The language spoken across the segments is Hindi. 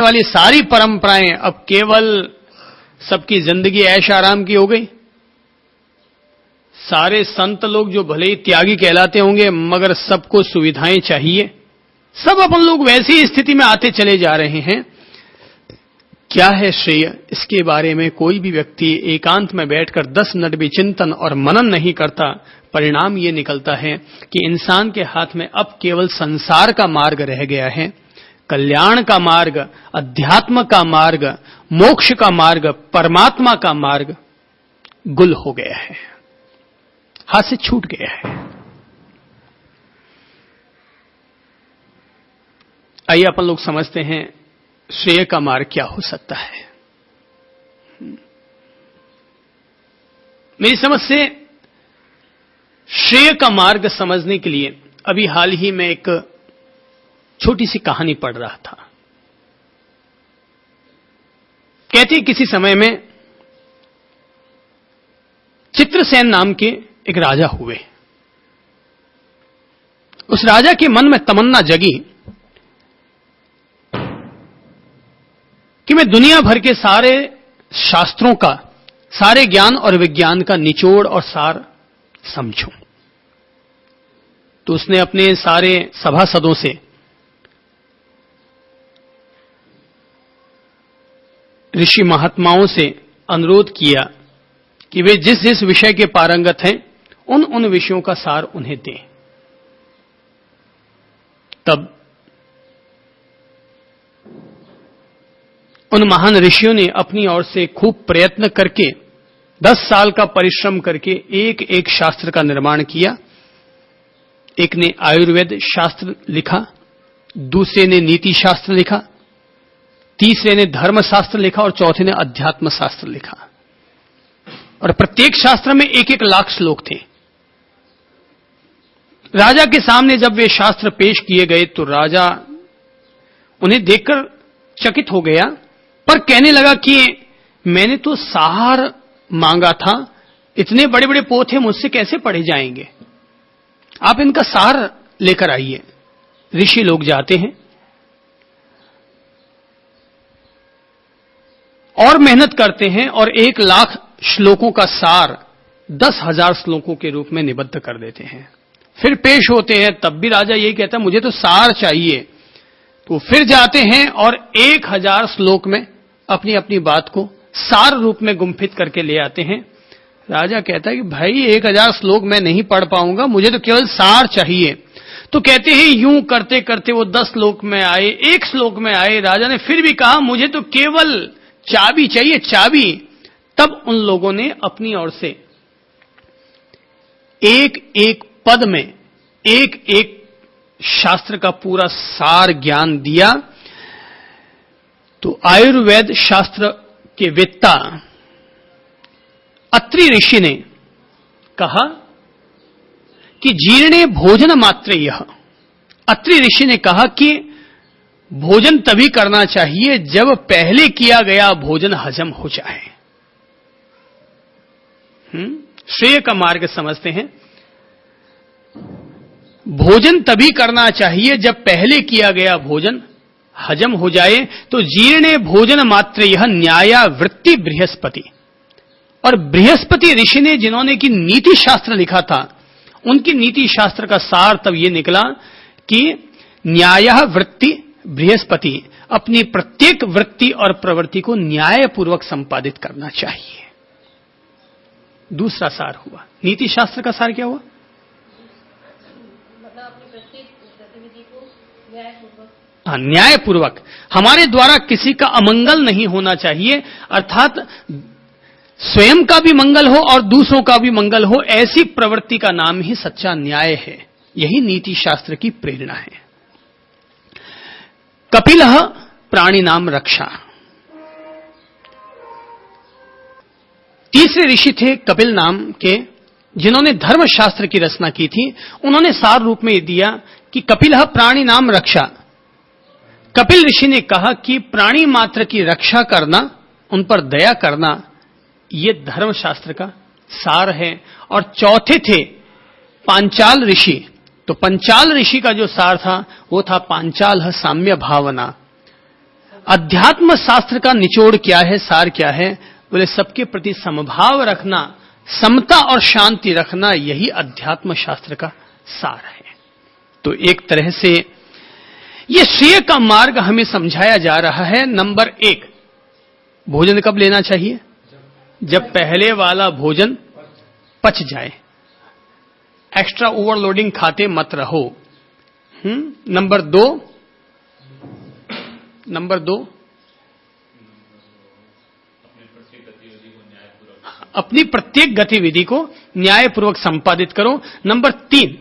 वाली सारी परंपराएं अब केवल सबकी जिंदगी ऐश आराम की हो गई। सारे संत लोग जो भले ही त्यागी कहलाते होंगे मगर सबको सुविधाएं चाहिए, सब अपन लोग वैसी स्थिति में आते चले जा रहे हैं। क्या है श्रेय, इसके बारे में कोई भी व्यक्ति एकांत में बैठकर 10 मिनट भी चिंतन और मनन नहीं करता, परिणाम ये निकलता है कि इंसान के हाथ में अब केवल संसार का मार्ग रह गया है। कल्याण का मार्ग, अध्यात्म का मार्ग, मोक्ष का मार्ग, परमात्मा का मार्ग गुल हो गया है, हाथ से छूट गया है। आइए अपन लोग समझते हैं श्रेय का मार्ग क्या हो सकता है। मेरी समझ से श्रेय का मार्ग समझने के लिए अभी हाल ही में एक छोटी सी कहानी पढ़ रहा था। कहते किसी समय में चित्रसेन नाम के एक राजा हुए। उस राजा के मन में तमन्ना जगी कि मैं दुनिया भर के सारे शास्त्रों का, सारे ज्ञान और विज्ञान का निचोड़ और सार समझूं। तो उसने अपने सारे सभासदों से ऋषि महात्माओं से अनुरोध किया कि वे जिस जिस विषय के पारंगत हैं उन उन विषयों का सार उन्हें दें। तब उन महान ऋषियों ने अपनी ओर से खूब प्रयत्न करके 10 साल का परिश्रम करके एक एक शास्त्र का निर्माण किया। एक ने आयुर्वेद शास्त्र लिखा, दूसरे ने नीति शास्त्र लिखा, तीसरे ने धर्म शास्त्र लिखा और चौथे ने अध्यात्म शास्त्र लिखा। और प्रत्येक शास्त्र में 1-1 लाख श्लोक थे। राजा के सामने जब वे शास्त्र पेश किए गए तो राजा उन्हें देखकर चकित हो गया, पर कहने लगा कि मैंने तो सार मांगा था, इतने बड़े बड़े पोथे मुझसे कैसे पढ़े जाएंगे, आप इनका सार लेकर आइए। ऋषि लोग जाते हैं और मेहनत करते हैं और 1 लाख श्लोकों का सार 10,000 श्लोकों के रूप में निबद्ध कर देते हैं। फिर पेश होते हैं, तब भी राजा यही कहता है मुझे तो सार चाहिए। तो फिर जाते हैं और 1000 श्लोक में अपनी अपनी बात को सार रूप में गुम्फित करके ले आते हैं। राजा कहता है कि भाई 1000 श्लोक मैं नहीं पढ़ पाऊंगा, मुझे तो केवल सार चाहिए। तो कहते हैं यूं करते करते वो 10 श्लोक में आए, 1 श्लोक में आए। राजा ने फिर भी कहा मुझे तो केवल चाबी चाहिए, चाबी। तब उन लोगों ने अपनी ओर से एक एक पद में एक एक शास्त्र का पूरा सार ज्ञान दिया। तो आयुर्वेद शास्त्र के वेत्ता अत्रि ऋषि ने कहा कि जीर्णे भोजन मात्र यह। अत्रि ऋषि ने कहा कि भोजन तभी करना चाहिए जब पहले किया गया भोजन हजम हो जाए। श्रेय का मार्ग समझते हैं। भोजन तभी करना चाहिए जब पहले किया गया भोजन हजम हो जाए। तो जीर्णे भोजन मात्र यह न्याया वृत्ति बृहस्पति। और बृहस्पति ऋषि ने जिन्होंने की नीति शास्त्र लिखा था, उनकी नीति शास्त्र का सार तब यह निकला कि न्याय वृत्ति बृहस्पति, अपनी प्रत्येक वृत्ति और प्रवृत्ति को न्यायपूर्वक संपादित करना चाहिए। दूसरा सार हुआ। नीति शास्त्र का सार क्या हुआ? मतलब अपनी प्रत्येक गतिविधि को न्यायपूर्वक, न्यायपूर्वक। हमारे द्वारा किसी का अमंगल नहीं होना चाहिए, अर्थात स्वयं का भी मंगल हो और दूसरों का भी मंगल हो, ऐसी प्रवृत्ति का नाम ही सच्चा न्याय है। यही नीति शास्त्र की प्रेरणा है। कपिलः प्राणी नाम रक्षा। तीसरे ऋषि थे कपिल नाम के, जिन्होंने धर्मशास्त्र की रचना की थी। उन्होंने सार रूप में दिया कि कपिलः प्राणी नाम रक्षा। कपिल ऋषि ने कहा कि प्राणी मात्र की रक्षा करना, उन पर दया करना, यह धर्मशास्त्र का सार है। और चौथे थे पांचाल ऋषि। तो पंचाल ऋषि का जो सार था वो था पांचाल साम्य भावना। अध्यात्म शास्त्र का निचोड़ क्या है, सार क्या है? बोले सबके प्रति समभाव रखना, समता और शांति रखना, यही अध्यात्म शास्त्र का सार है। तो एक तरह से ये श्रेय का मार्ग हमें समझाया जा रहा है। नंबर 1, भोजन कब लेना चाहिए? जब पहले वाला भोजन पच जाए। एक्स्ट्रा ओवरलोडिंग खाते मत रहो। नंबर 2, अपनी प्रत्येक गतिविधि को न्यायपूर्वक संपादित करो। नंबर 3,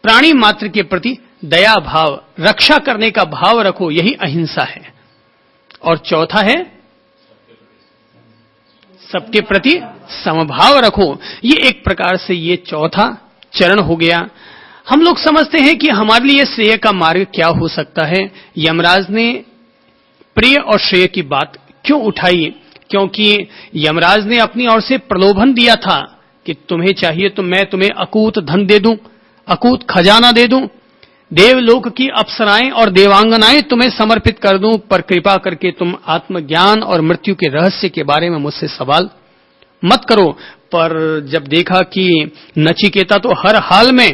प्राणी मात्र के प्रति दया भाव, रक्षा करने का भाव रखो, यही अहिंसा है। और चौथा है सबके प्रति समभाव रखो। ये एक प्रकार से ये चौथा चरण हो गया। हम लोग समझते हैं कि हमारे लिए श्रेय का मार्ग क्या हो सकता है। यमराज ने प्रिय और श्रेय की बात क्यों उठाई? क्योंकि यमराज ने अपनी ओर से प्रलोभन दिया था कि तुम्हें चाहिए तो मैं तुम्हें अकूत धन दे दूं, अकूत खजाना दे दूं, देवलोक की अप्सराएं और देवांगनाएं तुम्हें समर्पित कर दूं, पर कृपा करके तुम आत्मज्ञान और मृत्यु के रहस्य के बारे में मुझसे सवाल मत करो। पर जब देखा कि नचिकेता तो हर हाल में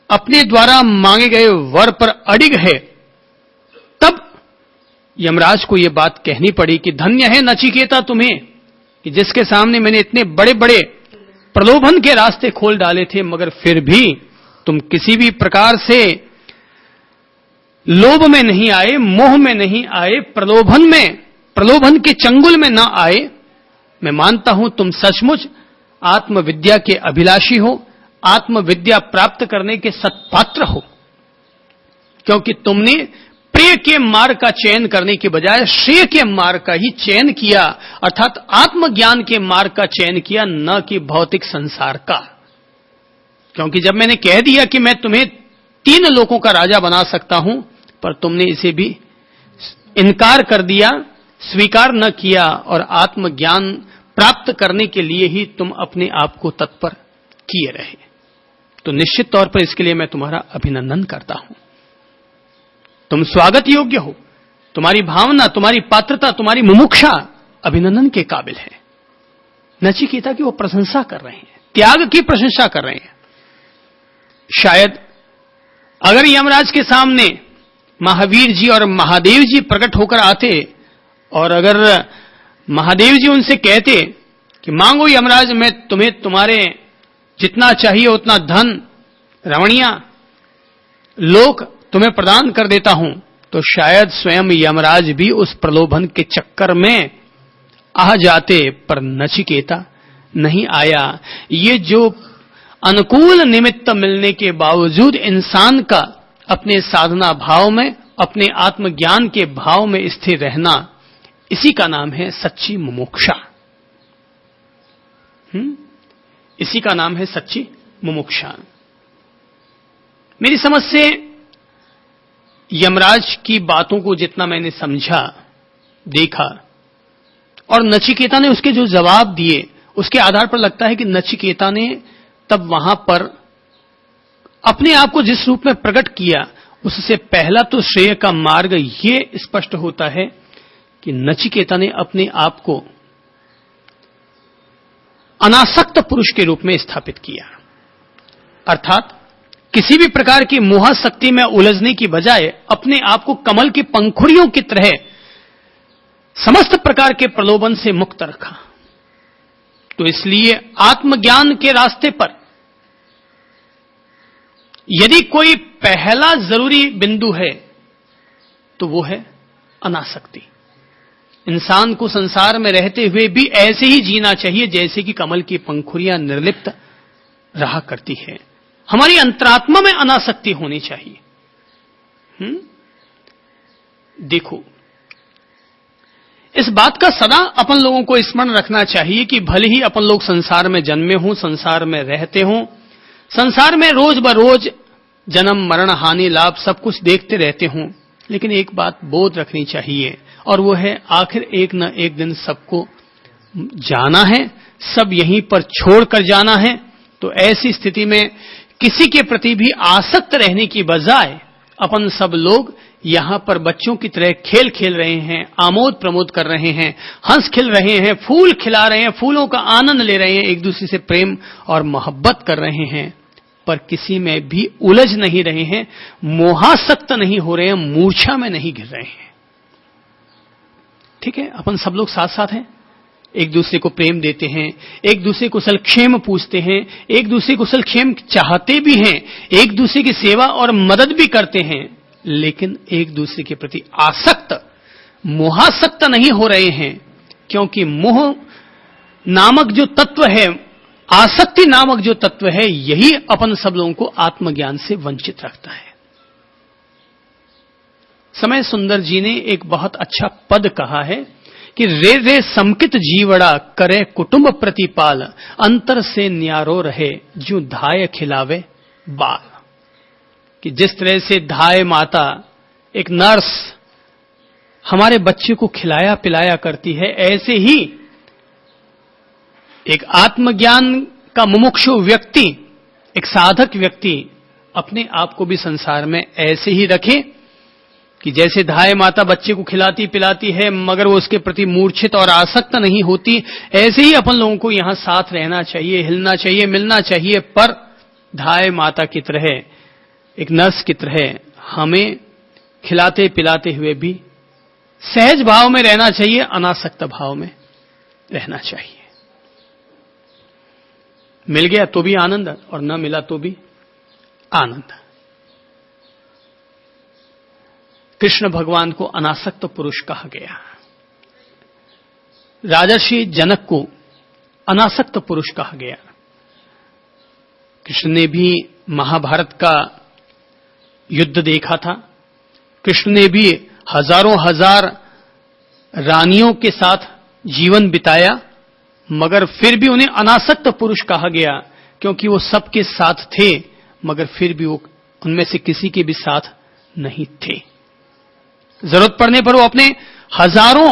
अपने द्वारा मांगे गए वर पर अडिग है, तब यमराज को यह बात कहनी पड़ी कि धन्य है नचिकेता तुम्हें कि जिसके सामने मैंने इतने बड़े बड़े प्रलोभन के रास्ते खोल डाले थे, मगर फिर भी तुम किसी भी प्रकार से लोभ में नहीं आए, मोह में नहीं आए, प्रलोभन के चंगुल में ना आए। मैं मानता हूं तुम सचमुच आत्मविद्या के अभिलाषी हो, आत्मविद्या प्राप्त करने के सत्पात्र हो, क्योंकि तुमने प्रिय के मार्ग का चयन करने के बजाय श्रेय के मार्ग का ही चयन किया, अर्थात आत्मज्ञान के मार्ग का चयन किया, न कि भौतिक संसार का। क्योंकि जब मैंने कह दिया कि मैं तुम्हें 3 लोकों का राजा बना सकता हूं, पर तुमने इसे भी इनकार कर दिया, स्वीकार न किया, और आत्मज्ञान प्राप्त करने के लिए ही तुम अपने आप को तत्पर किए रहे, तो निश्चित तौर पर इसके लिए मैं तुम्हारा अभिनंदन करता हूं। तुम स्वागत योग्य हो, तुम्हारी भावना, तुम्हारी पात्रता, तुम्हारी मुमुक्षा अभिनंदन के काबिल है। नचिकेता की वो प्रशंसा कर रहे हैं, त्याग की प्रशंसा कर रहे हैं। शायद अगर यमराज के सामने महावीर जी और महादेव जी प्रकट होकर आते और अगर महादेव जी उनसे कहते कि मांगो यमराज, मैं तुम्हें तुम्हारे जितना चाहिए उतना धन, रमणियां, लोक तुम्हें प्रदान कर देता हूं, तो शायद स्वयं यमराज भी उस प्रलोभन के चक्कर में आ जाते। पर नचिकेता नहीं आया। ये जो अनुकूल निमित्त मिलने के बावजूद इंसान का अपने साधना भाव में, अपने आत्मज्ञान के भाव में स्थिर रहना, इसी का नाम है सच्ची मुमुक्षा। इसी का नाम है सच्ची मुमुक्षा। मेरी समझ से यमराज की बातों को जितना मैंने समझा, देखा, और नचिकेता ने उसके जो जवाब दिए, उसके आधार पर लगता है कि नचिकेता ने तब वहां पर अपने आप को जिस रूप में प्रकट किया, उससे पहला तो श्रेय का मार्ग ये स्पष्ट होता है कि नचिकेता ने अपने आप को अनासक्त पुरुष के रूप में स्थापित किया। अर्थात किसी भी प्रकार की मोहाशक्ति में उलझने की बजाय अपने आप को कमल की पंखुड़ियों की तरह समस्त प्रकार के प्रलोभन से मुक्त रखा। तो इसलिए आत्मज्ञान के रास्ते पर यदि कोई पहला जरूरी बिंदु है तो वो है अनासक्ति। इंसान को संसार में रहते हुए भी ऐसे ही जीना चाहिए जैसे कि कमल की पंखुड़ियां निर्लिप्त रहा करती है। हमारी अंतरात्मा में अनासक्ति होनी चाहिए। देखो, इस बात का सदा अपन लोगों को स्मरण रखना चाहिए कि भले ही अपन लोग संसार में जन्मे हों, संसार में रहते हों, संसार में रोज बरोज जन्म मरण हानि लाभ सब कुछ देखते रहते हों, लेकिन एक बात बोध रखनी चाहिए, और वो है आखिर एक न एक दिन सबको जाना है, सब यहीं पर छोड़कर जाना है। तो ऐसी स्थिति में किसी के प्रति भी आसक्त रहने की बजाय अपन सब लोग यहां पर बच्चों की तरह खेल खेल रहे हैं, आमोद प्रमोद कर रहे हैं, हंस खिल रहे हैं, फूल खिला रहे हैं, फूलों का आनंद ले रहे हैं, एक दूसरे से प्रेम और मोहब्बत कर रहे हैं, पर किसी में भी उलझ नहीं रहे हैं, मोहासक्त नहीं हो रहे हैं, मूर्छा में नहीं गिर रहे हैं। ठीक है, अपन सब लोग साथ साथ हैं, एक दूसरे को प्रेम देते हैं, एक दूसरे कुशल क्षेम पूछते हैं, एक दूसरे कुशल क्षेम चाहते भी हैं, एक दूसरे की सेवा और मदद भी करते हैं, लेकिन एक दूसरे के प्रति आसक्त, मोहासक्त नहीं हो रहे हैं, क्योंकि मोह नामक जो तत्व है, आसक्ति नामक जो तत्व है, यही अपन सब लोगों को आत्मज्ञान से वंचित रखता है। समय सुंदर जी ने एक बहुत अच्छा पद कहा है कि रे रे समकित जीवड़ा करे कुटुंब प्रतिपाल, अंतर से न्यारो रहे जो धाय खिलावे बाल। कि जिस तरह से धाय माता, एक नर्स हमारे बच्चे को खिलाया पिलाया करती है, ऐसे ही एक आत्मज्ञान का मुमुक्षु व्यक्ति, एक साधक व्यक्ति अपने आप को भी संसार में ऐसे ही रखे कि जैसे धाय माता बच्चे को खिलाती पिलाती है मगर वो उसके प्रति मूर्छित और आसक्त नहीं होती, ऐसे ही अपन लोगों को यहां साथ रहना चाहिए, हिलना चाहिए, मिलना चाहिए, पर धाय माता की तरह, एक नर्स की तरह हमें खिलाते पिलाते हुए भी सहज भाव में रहना चाहिए, अनासक्त भाव में रहना चाहिए। मिल गया तो भी आनंद और न मिला तो भी आनंद। कृष्ण भगवान को अनासक्त पुरुष कहा गया, राजर्षि जनक को अनासक्त पुरुष कहा गया। कृष्ण ने भी महाभारत का युद्ध देखा था, कृष्ण ने भी हजारों हजार रानियों के साथ जीवन बिताया, मगर फिर भी उन्हें अनासक्त पुरुष कहा गया, क्योंकि वो सबके साथ थे मगर फिर भी वो उनमें से किसी के भी साथ नहीं थे। जरूरत पड़ने पर वो अपने हजारों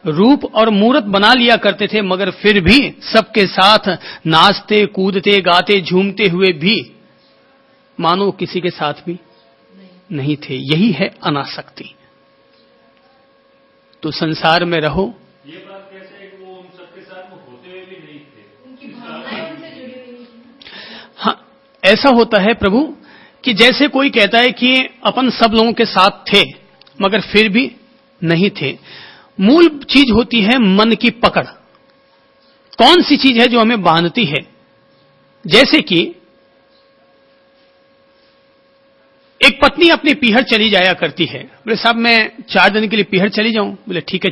रूप और मूर्त बना लिया करते थे, मगर फिर भी सबके साथ नाचते कूदते गाते झूमते हुए भी मानो किसी के साथ भी नहीं थे। यही है अनासक्ति। तो संसार में रहो। ये बात कैसे है कि वो उन सबके साथ में होते हुए भी नहीं थे, उनकी भावनाएं उनसे जुड़ी हुई थी। हाँ, ऐसा होता है प्रभु कि जैसे कोई कहता है कि अपन सब लोगों के साथ थे मगर फिर भी नहीं थे। मूल चीज होती है मन की पकड़। कौन सी चीज है जो हमें बांधती है? जैसे कि एक पत्नी अपनी पीहर चली जाया करती है, बोले साहब मैं 4 दिन के लिए पीहर चली जाऊं, बोले ठीक है।